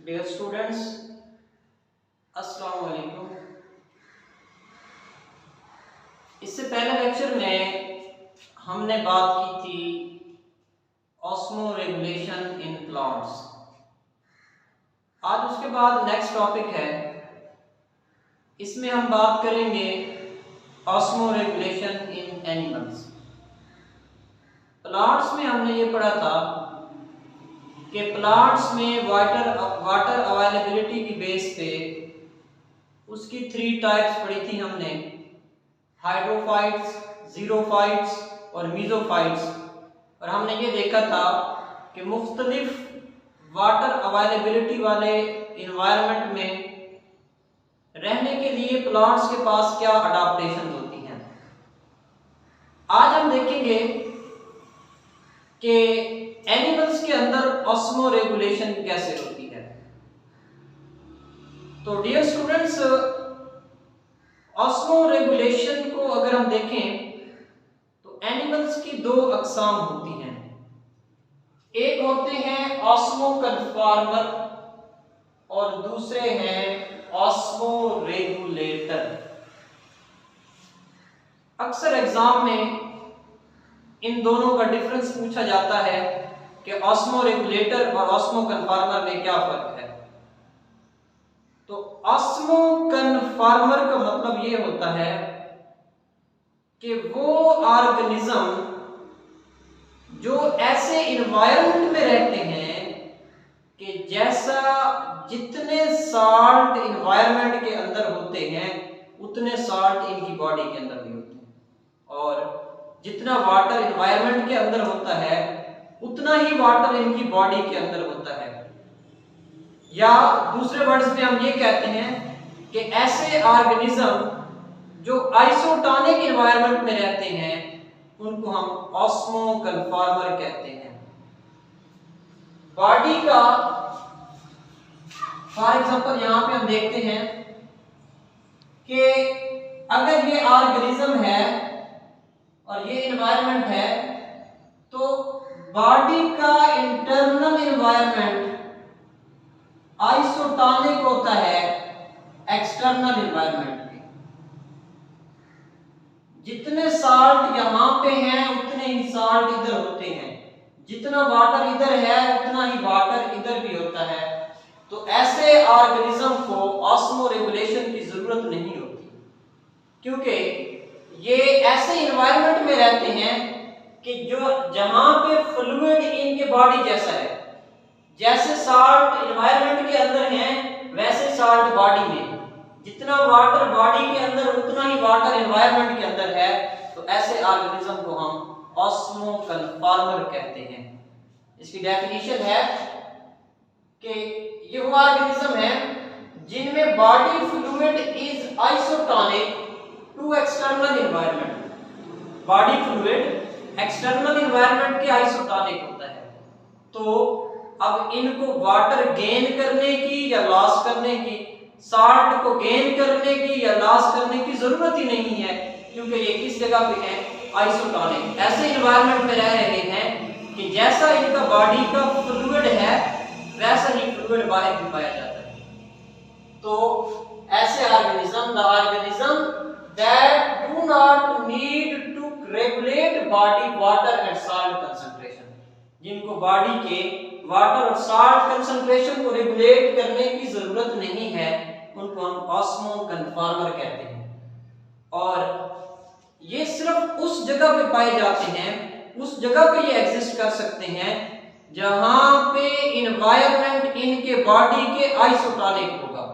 Dear students, अस्सलाम वालेकुम। इससे पहले लेक्चर में हमने बात की थी ऑस्मो रेगुलेशन इन प्लांट्स। आज उसके बाद नेक्स्ट टॉपिक है, इसमें हम बात करेंगे osmo regulation in animals. Plants में हमने ये पढ़ा था कि प्लांट्स में वाटर अवेलेबिलिटी की बेस पे उसकी 3 टाइप्स पढ़ी थी हमने, हाइड्रोफाइट्स, जीरोफाइट्स और मीजोफाइट्स। और हमने ये देखा था कि मुख्तलिफ वाटर अवेलेबिलिटी वाले इन्वायरमेंट में रहने के लिए प्लांट्स के पास क्या अडाप्टेशन होती हैं। आज हम देखेंगे कि एनिमल्स के अंदर ऑस्मो रेगुलेशन कैसे होती है। तो डियर स्टूडेंट्स, ऑस्मो रेगुलेशन को अगर हम देखें तो एनिमल्स की 2 अक़साम होती हैं। एक होते हैं ऑस्मो कन्फॉर्मर और दूसरे हैं ऑस्मो रेगुलेटर। अक्सर एग्जाम में इन दोनों का डिफरेंस पूछा जाता है कि ऑस्मो रेगुलेटर और ऑस्मो कन्फॉर्मर में क्या फर्क है। तो ऑस्मो कन्फॉर्मर का मतलब ये होता है कि वो ऑर्गेनिज्म जो ऐसे इन्वायरमेंट में रहते हैं कि जैसा जितने साल्ट इन्वायरमेंट के अंदर होते हैं उतने साल्ट इनकी बॉडी के अंदर भी होते हैं, और जितना वाटर इन्वायरमेंट के अंदर होता है उतना ही वाटर इनकी बॉडी के अंदर होता है। या दूसरे वर्ड्स में हम ये कहते हैं कि ऐसे ऑर्गेनिज्म जो आइसोटोनिक एनवायरनमेंट में रहते हैं उनको हम ऑस्मो कन्फॉर्मर कहते हैं। बॉडी का फॉर एग्जांपल यहां पे हम देखते हैं कि अगर ये ऑर्गेनिज्म है और ये एनवायरनमेंट है तो बॉडी का इंटरनल एनवायरनमेंट आइसोटोनिक होता है एक्सटर्नल एनवायरनमेंट के। जितने साल्ट यहां पे हैं उतने ही साल्ट इधर होते हैं, जितना वाटर इधर है उतना ही वाटर इधर भी होता है। तो ऐसे ऑर्गेनिज्म को ऑस्मो रेगुलेशन की जरूरत नहीं होती, क्योंकि ये ऐसे एनवायरनमेंट में रहते हैं कि जो जहां पे फ्लूइड इनके बॉडी जैसा है, जैसे साल्ट एनवायरनमेंट के अंदर है वैसे साल्ट बॉडी में, जितना वाटर बॉडी के अंदर उतना ही वाटर एनवायरनमेंट के अंदर है। तो ऐसे ऑर्गेनिज्म को हम ऑस्मो कन्फॉर्मर कहते हैं। इसकी डेफिनेशन है कि ये वो ऑर्गेनिज्म है जिनमें body fluid is isotonic to external environment. Body fluid external environment के आइसोटोनिक होता है। तो अब इनको वाटर गेन करने की या लॉस करने की, साल्ट को गेन करने की या लॉस करने की जरूरत ही नहीं है, क्योंकि ये किस जगह पे है, आइसोटोनिक। ऐसे एनवायरनमेंट में रह रहे हैं कि जैसा इनका बॉडी का फ्लूइड है वैसा ही फ्लूइड बाहर भी पाया जाता है। तो ऐसे organism, the organism that do not need to regulate body water and salt concentration, जिनको बॉडी के वाटर और साल्ट कंसंट्रेशन को रेगुलेट करने की जरूरत नहीं है, उनको हम ऑस्मो कन्फॉर्मर कहते हैं। और ये सिर्फ उस जगह पे पाए जाते हैं, उस जगह पे ये एग्जिस्ट कर सकते हैं जहां पे एनवायरनमेंट इनके बॉडी के आइसोटोनिक होगा।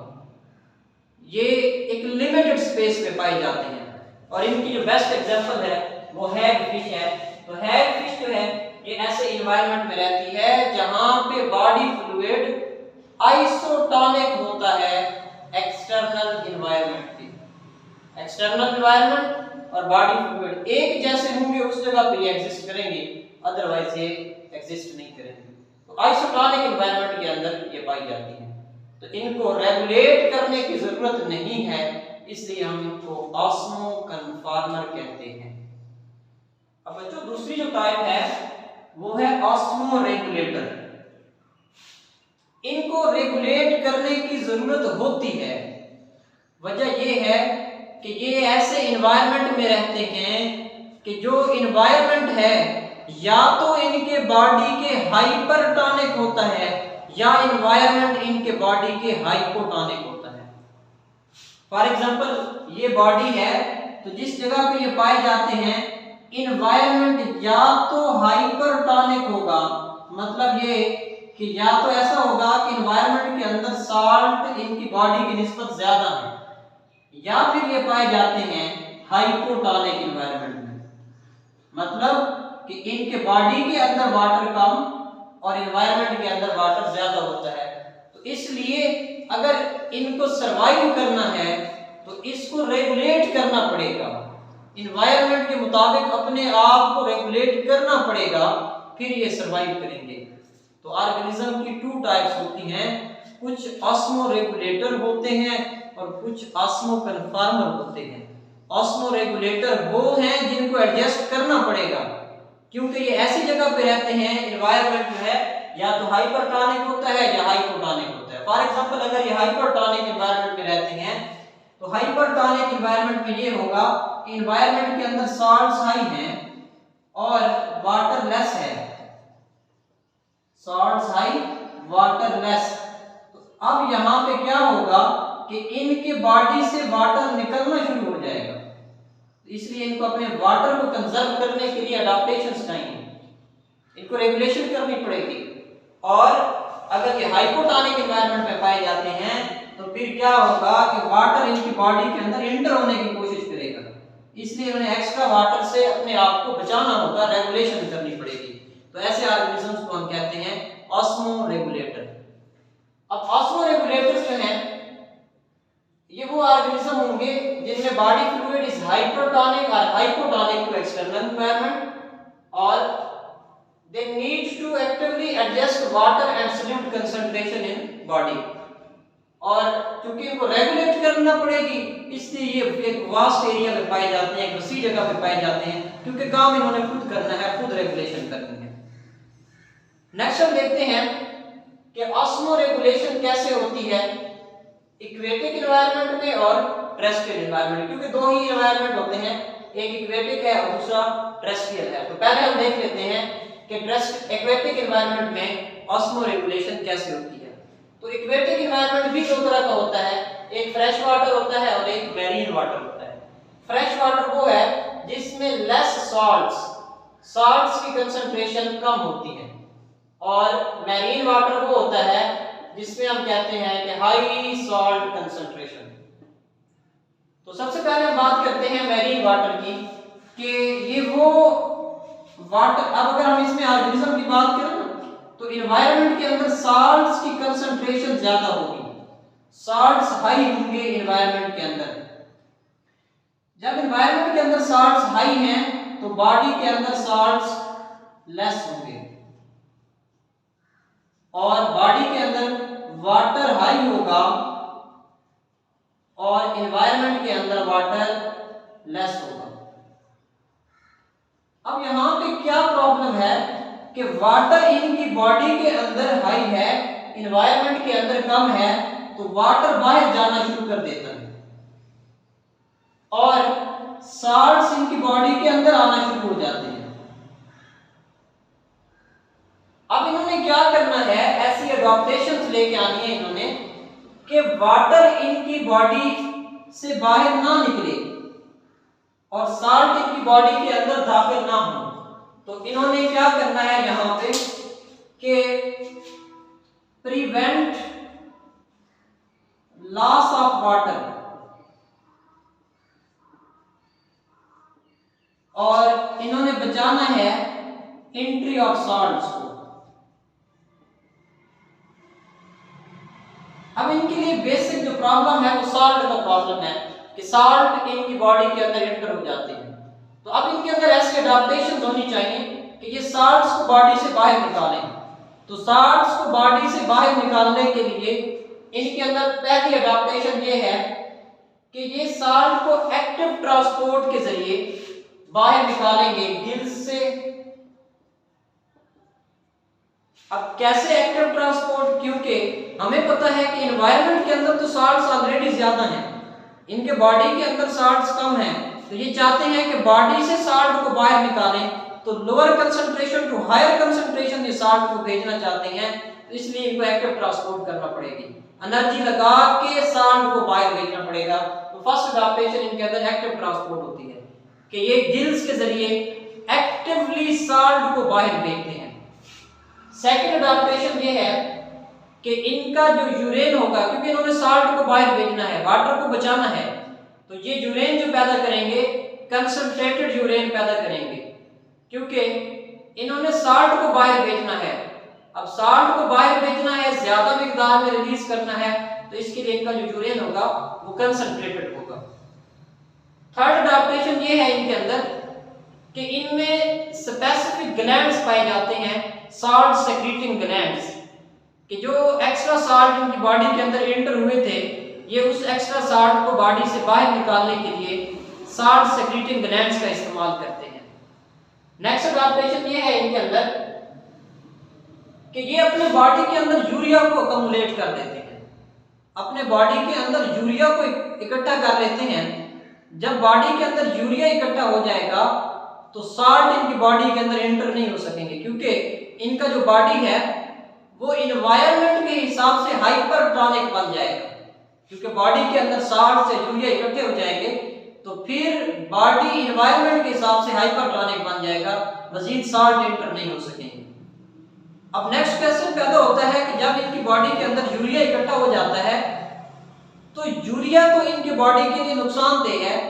ये एक लिमिटेड स्पेस पे पाए जाते हैं। और इनकी जो बेस्ट एग्जांपल है वो हैग फिश है। तो हैग फिश जो है ये ऐसे एनवायरनमेंट में रहती है जहां पे बॉडी फ्लूइड आइसोटोनिक होता है एक्सटर्नल एनवायरनमेंट के। एक्सटर्नल एनवायरनमेंट और बॉडी फ्लूइड एक जैसे होंगे उस जगह पे ये एग्जिस्ट करेंगे, अदरवाइज ये एग्जिस्ट नहीं करेंगे। तो आइसोटोनिक एनवायरनमेंट के अंदर ये पाई जाती है। तो इनको रेगुलेट करने की जरूरत नहीं है, इसलिए हम इनको ऑस्मो कन्फॉर्मर कहते हैं। अब बच्चों दूसरी जो टाइप है वो है ऑस्मो रेगुलेटर। इनको रेगुलेट करने की जरूरत होती है। वजह यह है कि ये ऐसे इन्वायरमेंट में रहते हैं कि जो इन्वायरमेंट है या तो इनके बॉडी के हाइपरटोनिक होता है या इन्वायरमेंट इनके बॉडी के हाइपोटोनिक होता है। फॉर एग्जांपल ये बॉडी है, तो जिस जगह पे ये पाए जाते हैं इन्वायरमेंट या तो हाइपरटोनिक होगा, मतलब ये कि या तो ऐसा होगा कि इन्वायरमेंट के अंदर साल्ट इनकी बॉडी की निस्बत ज्यादा है, या फिर ये पाए जाते हैं हाइपोटोनिक इन्वायरमेंट में, मतलब कि इनके बॉडी के अंदर वाटर कम और इन्वायरमेंट के अंदर वाटर ज्यादा होता है। तो इसलिए अगर इनको सरवाइव करना है तो इसको रेगुलेट करना पड़ेगा, इन्वायरमेंट के मुताबिक अपने आप को रेगुलेट करना पड़ेगा, फिर ये सरवाइव करेंगे। तो ऑर्गेनिज्म की 2 टाइप्स होती हैं, कुछ ऑस्मो रेगुलेटर होते हैं और कुछ ऑस्मो कन्फर्मर होते हैं। ऑस्मो रेगुलेटर वो हैं जिनको एडजस्ट करना पड़ेगा, क्योंकि ये ऐसी जगह पे रहते हैं, एनवायरनमेंट जो है या तो हाइपरटोनिक होता है या हाइपोटोनिक होता है। फॉर एग्जांपल अगर ये हाइपरटोनिक एनवायरनमेंट में रहते हैं तो हाइपरटोनिक एनवायरनमेंट में ये होगा कि एनवायरनमेंट के अंदर सॉल्ट्स हाई हैं और वाटर लेस है, सॉल्ट्स हाई वाटर लेस। तो अब यहाँ पे क्या होगा कि इनके बॉडी से वाटर निकलना शुरू हो जाएगा, इसलिए इनको अपने वाटर को कंजर्व करने के लिए अडॉप्टेशंस चाहिए, इनको रेगुलेशन करनी पड़ेगी। और अगर ये हाइपोटोनिक एनवायरनमेंट में पाए जाते हैं तो फिर क्या होगा कि वाटर इनकी बॉडी के अंदर एंटर होने की कोशिश करेगा, इसलिए उन्हें एक्स्ट्रा वाटर से अपने आप को बचाना होगा, रेगुलेशन करनी पड़ेगी। तो ऐसे ऑर्गेनिजम्स को हम कहते हैं ऑस्मो रेगुलेटर। अब ऑस्मो रेगुलेटर्स जो हैं ये वो ऑर्गेनिज्म होंगे जिनमें बॉडी फ्लूइड इज हाइपरटोनिक और हाइपोटोनिक टू एक्सटर्नल एनवायरनमेंट और they need to actively adjust water and solute concentration in body। और क्योंकि इनको रेगुलेट करना पड़ेगी इसलिए ये एक वास्ट एरिया में पाए जाते हैं, एक वसी जगह पे पाए जाते हैं, क्योंकि काम इन्होंने खुद करना है, खुद रेगुलेशन करनी है। नेक्स्ट हम देखते हैं कि ऑस्मो रेगुलेशन कैसे होती है इक्वेटिक एनवायरनमेंट में और टेरेस्ट्रियल एनवायरनमेंट, क्योंकि दो ही एनवायरनमेंट होते हैं, एक इक्वेटिक है और दूसरा टेरेस्ट्रियल है। तो पहले हम देख लेते हैं कि एक्वेटिक एनवायरनमेंट में ऑस्मो रेगुलेशन कैसे होती है। तो एक्वेटिक एनवायरनमेंट भी दो तरह का होता है, एक फ्रेश वाटर होता है और एक मैरीन वाटर होता है। फ्रेश वाटर वो है जिसमें लेस सॉल्ट्स की कंसंट्रेशन कम होती है, और मैरीन वाटर वो होता है जिसमें हम कहते हैं कि हाई सॉल्ट कंसंट्रेशन। तो सबसे पहले हम बात करते हैं मैरीन वाटर की कि ये वो वाटर, अब अगर हम इसमें ऑर्गेनिज्म की बात करें ना तो एनवायरनमेंट के अंदर साल्ट्स की कंसंट्रेशन ज्यादा होगी, साल्ट्स हाई होंगे एनवायरनमेंट के अंदर। जब एनवायरनमेंट के अंदर साल्ट्स हाई हैं तो बॉडी के अंदर साल्ट्स लेस होंगे, और बॉडी के अंदर वाटर हाई होगा और एनवायरनमेंट के अंदर वाटर लेस होगा। अब यहां पे क्या प्रॉब्लम है कि वाटर इनकी बॉडी के अंदर हाई है, एनवायरनमेंट के अंदर कम है, तो वाटर बाहर जाना शुरू कर देता है और साल्ट्स इनकी बॉडी के अंदर आना शुरू हो जाते हैं। अब इन्होंने क्या करना है, ऐसी एडॉप्टेशंस लेके आनी है इन्होंने कि वाटर इनकी बॉडी से बाहर ना निकले और साल्ट इनकी बॉडी के अंदर दाखिल ना हो। तो इन्होंने क्या करना है यहां पे कि प्रिवेंट लॉस ऑफ वाटर, और इन्होंने बचाना है एंट्री ऑफ सॉल्ट्स को। अब इनके लिए बेसिक जो प्रॉब्लम है वो सॉल्ट का प्रॉब्लम है कि साल्ट इनकी बॉडी के अंदर एंटर हो जाते हैं। तो अब इनके अंदर ऐसी एडॉप्टेशन होनी चाहिए कि ये साल्ट्स को बॉडी से बाहर निकालें। तो साल्ट्स को बॉडी से बाहर निकालने के लिए इनके अंदर पहली एडॉप्टेशन ये है कि ये साल्ट को एक्टिव ट्रांसपोर्ट के जरिए बाहर निकालेंगे गिल्स से। अब कैसे एक्टिव ट्रांसपोर्ट, क्योंकि हमें पता है कि एनवायरनमेंट के अंदर तो साल्ट्स ऑलरेडी ज्यादा हैं, इनके बॉडी के अंदर साल्ट्स कम हैं, तो ये चाहते हैं कि बॉडी से साल्ट को बाहर निकालें, तो lower concentration to higher concentration ये साल्ट को भेजना चाहते हैं, तो इसलिए इनको एक्टिव ट्रांसपोर्ट करना पड़ेगी, एनर्जी लगा के साल्ट को बाहर भेजना पड़ेगा। तो फर्स्ट अडॉप्टेशन इनके अंदर एक्टिव ट्रांसपोर्ट होती है कि ये गिल्स के जरिए एक्टिवली साल्ट को बाहर भेजते हैं। सेकंड अडॉप्टेशन ये है कि इनका जो यूरेन होगा, क्योंकि इन्होंने साल्ट को बाहर भेजना है, वाटर को बचाना है, तो ये यूरेन जो पैदा करेंगे कंसंट्रेटेड यूरेन पैदा करेंगे, क्योंकि इन्होंने साल्ट को बाहर भेजना है। अब साल्ट को बाहर भेजना है, ज्यादा मिकदार में रिलीज करना है, तो इसके लिए इनका जो यूरेन होगा वो कंसंट्रेटेड होगा। थर्ड अडॉप्टेशन ये है इनके अंदर कि इनमें स्पेसिफिक ग्लैंड्स पाए जाते हैं, साल्ट सेक्रीटिंग ग्लैंड्स, कि जो एक्स्ट्रा साल्ट इनकी बॉडी के अंदर एंटर हुए थे, ये उस एक्स्ट्रा साल्ट को बॉडी से बाहर निकालने के लिए साल्ट सेक्रीटिंग ग्लैंड्स का इस्तेमाल करते हैं। नेक्स्ट अडॉप्टेशन ये है इनके अंदर कि ये अपने बॉडी के अंदर यूरिया को अकमुलेट कर देते हैं, अपने बॉडी के अंदर यूरिया को इकट्ठा कर लेते हैं। जब बॉडी के अंदर यूरिया इकट्ठा हो जाएगा तो साल्ट इनकी बॉडी के अंदर एंटर नहीं हो सकेंगे, क्योंकि इनका जो बॉडी है वो इन्वायरमेंट के हिसाब से हाइपरटोनिक बन जाएगा, क्योंकि बॉडी के अंदर साल्ट से यूरिया इकट्ठे हो जाएंगे, तो फिर बॉडी इन्वायरमेंट के हिसाब से हाइपरटोनिक बन जाएगा, मजीद साल्ट एंटर नहीं हो सकेंगे। अब नेक्स्ट क्वेश्चन पैदा होता है कि जब इनकी बॉडी के अंदर यूरिया इकट्ठा हो जाता है तो यूरिया तो इनकी बॉडी के लिए नुकसानदेह है,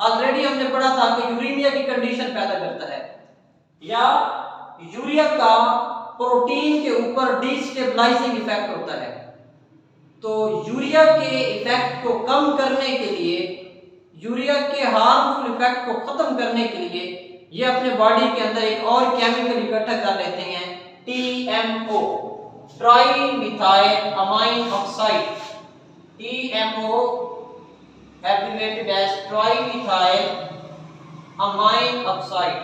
ऑलरेडी हमने पढ़ा था कि यूरेनिया की कंडीशन पैदा करता है, या यूरिया का प्रोटीन के ऊपर डिस्टेबलाइजिंग इफेक्ट होता है। तो यूरिया के इफेक्ट को कम करने के लिए, यूरिया के हार्मफुल इफेक्ट को खत्म करने के लिए ये अपने बॉडी के अंदर एक और केमिकल इकट्ठा कर लेते हैं, TMO, tri methyl amine oxide, TMO abbreviated as trimethyl amine oxide।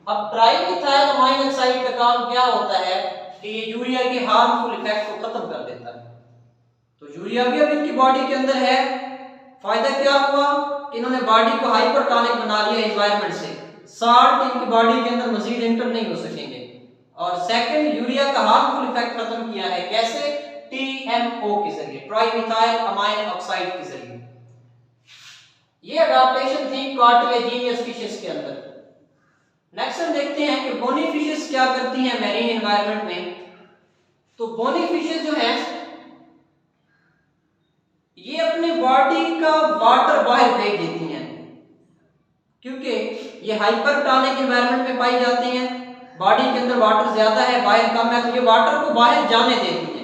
अब ट्राईमिथाइल अमाइन ऑक्साइड का काम क्या होता है कि ये यूरिया के हार्मफुल इफेक्ट को खत्म कर देता है। तो यूरिया भी अब इनकी बॉडी के अंदर है, फायदा क्या हुआ कि इन्होंने बॉडी को हाइपरटोनिक बना लिया एनवायरनमेंट से, साल्ट इनकी बॉडी के अंदर मजीद एंटर नहीं हो सकेंगे, और सेकंड यूरिया का हार्मफुल इफेक्ट खत्म किया है, कैसे? TMO के जरिए, ट्राईमिथाइल अमाइन ऑक्साइड के जरिए। ये अडॉप्टेशन थी कार्टिलेजिनियस फिशेस के अंदर। नेक्स्ट हम देखते हैं कि बोनी फिशेस क्या करती हैं मैरीन एनवायरनमेंट में। तो बोनी फिशेस जो हैं ये अपने बॉडी का वाटर बाहर फेंक देती हैं, क्योंकि ये हाइपरटोनिक एनवायरनमेंट में पाई जाती हैं, बॉडी के अंदर वाटर ज्यादा है, बाहर कम है, तो ये वाटर को बाहर जाने देती हैं।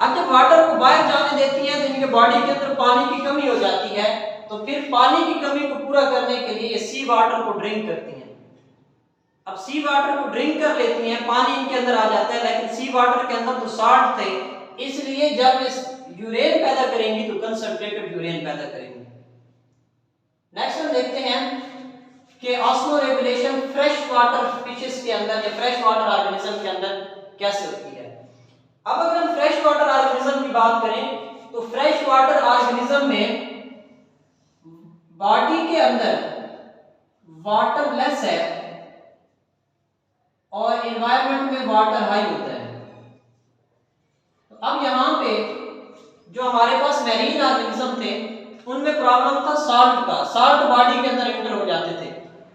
अब जब वाटर को बाहर जाने देती हैं तो इनके बॉडी के अंदर पानी की कमी हो जाती है, तो फिर पानी की कमी को पूरा करने के लिए सी वाटर को ड्रिंक करती हैं। अब सी वाटर को ड्रिंक कर लेती हैं, पानी इनके अंदर आ जाता है, लेकिन सी वाटर के अंदर तो साल्ट थे, इसलिए जब इस यूरेन पैदा करेंगी तो कंसंट्रेटेड यूरेन पैदा करेंगी। नेक्स्ट हम देखते हैं कि ऑस्मोरेगुलेशन फ्रेश वाटर फिशेस के अंदर या फ्रेश वाटर ऑर्गेनिज्म के अंदर कैसे होती है। अब अगर हम फ्रेश वाटर ऑर्गेनिज्म की बात करें तो फ्रेश वाटर ऑर्गेनिज्म में बॉडी के अंदर वाटर लेस है और एनवायरनमेंट में वाटर हाई होता है। तो अब यहां पे जो हमारे पास मैरीन ऑर्गेनिज्म थे उनमें प्रॉब्लम था साल्ट का, साल्ट बॉडी के अंदर एंटर हो जाते थे,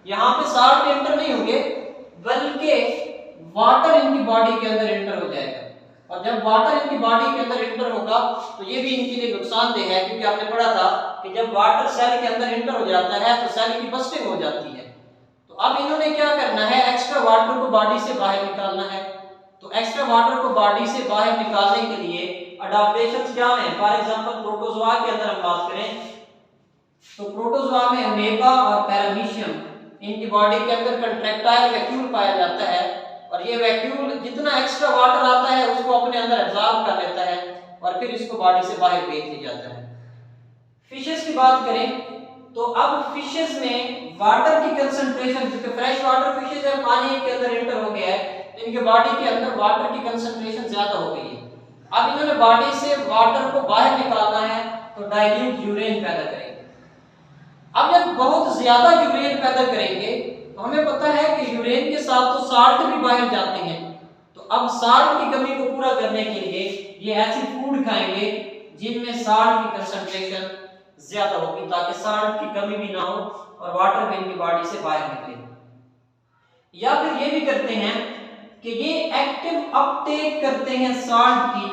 यहाँ पे साल्ट एंटर नहीं होंगे बल्कि वाटर इनकी बॉडी के अंदर एंटर हो जाएगा, और जब वाटर इनकी बॉडी के अंदर एंटर होगा तो ये भी इनके लिए नुकसानदेह है, क्योंकि आपने पढ़ा था कि जब वाटर सेल के अंदर एंटर हो जाता है तो सेल की बस्टिंग हो जाती है। तो अब इन्होंने क्या करना है, एक्स्ट्रा वाटर को बॉडी से बाहर निकालना है। तो एक्स्ट्रा वाटर को बॉडी से बाहर निकालने के लिए अडॉप्टेशंस क्या हैं। फॉर एग्जांपल प्रोटोजोआ के अंदर हम बात करें तो प्रोटोजोआ में अमेबा और पैरामीशियम इनकी बॉडी के अंदर कंट्रैक्टाइल वैक्यूल पाया जाता है, और ये वैक्यूल जितना एक्स्ट्रा वाटर आता है उसको अपने अंदर एब्जॉर्ब कर लेता है और फिर इसको बॉडी से बाहर फेंक दिया जाता है। फिशेस की बात करें तो अब फिशेस में वाटर की कंसंट्रेशन, क्योंकि फ्रेश वाटर फिशेस है, पानी के अंदर एंटर हो गया है, तो इनके बॉडी के अंदर वाटर की कंसंट्रेशन ज्यादा हो गई है। अब इन्होंने बॉडी से वाटर को बाहर निकालना है तो डाइल्यूट यूरेन पैदा करेंगे। अब जब बहुत ज्यादा यूरेन पैदा करेंगे तो हमें पता है कि यूरेन के साथ तो साल्ट भी बाहर जाते हैं, तो अब साल्ट की कमी को पूरा करने के लिए ये ऐसी फूड खाएंगे जिनमें साल्ट की कंसंट्रेशन ज्यादा होगी, ताकि साल्ट की कमी भी ना हो और वाटर भी इनकी बॉडी से बाहर निकले। या फिर ये भी करते हैं कि ये एक्टिव अपटेक करते हैं साल्ट की,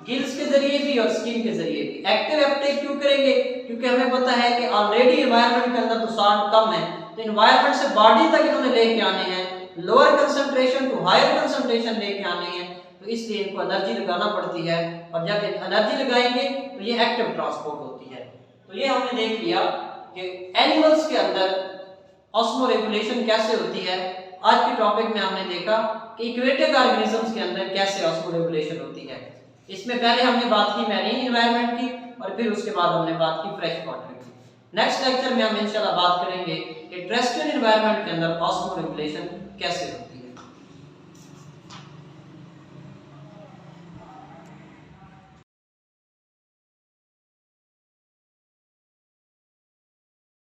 गिल्स के जरिए भी और स्किन के जरिए भी। एक्टिव अपटेक क्यों करेंगे? क्योंकि हमें पता है कि ऑलरेडी एनवायरनमेंट के अंदर तो साल्ट कम है, तो एनवायरनमेंट से बॉडी तक इन्होंने लेके आने हैं, lower concentration to higher concentration लेके आने हैं, तो इसलिए इनको एनर्जी लगाना पड़ती है। और जब एनर्जी लगाएंगे तो ये एक्टिव ट्रांसपोर्ट होती है। तो ये हमने देख लिया कि एनिमल्स के अंदर ऑस्मोरेगुलेशन कैसे होती है। आज के टॉपिक में हमने देखा कि इक्वेटिक ऑर्गेनिजम्स के अंदर कैसे ऑस्मोरेगुलेशन होती है। इसमें पहले हमने बात की मैरीन एनवायरनमेंट की और फिर उसके बाद हमने बात की फ्रेश वाटर की। नेक्स्ट लेक्चर में हम इंशाल्लाह बात करेंगे कि टेरेस्ट्रियल एनवायरनमेंट के अंदर ऑस्मोरेगुलेशन कैसे होती है।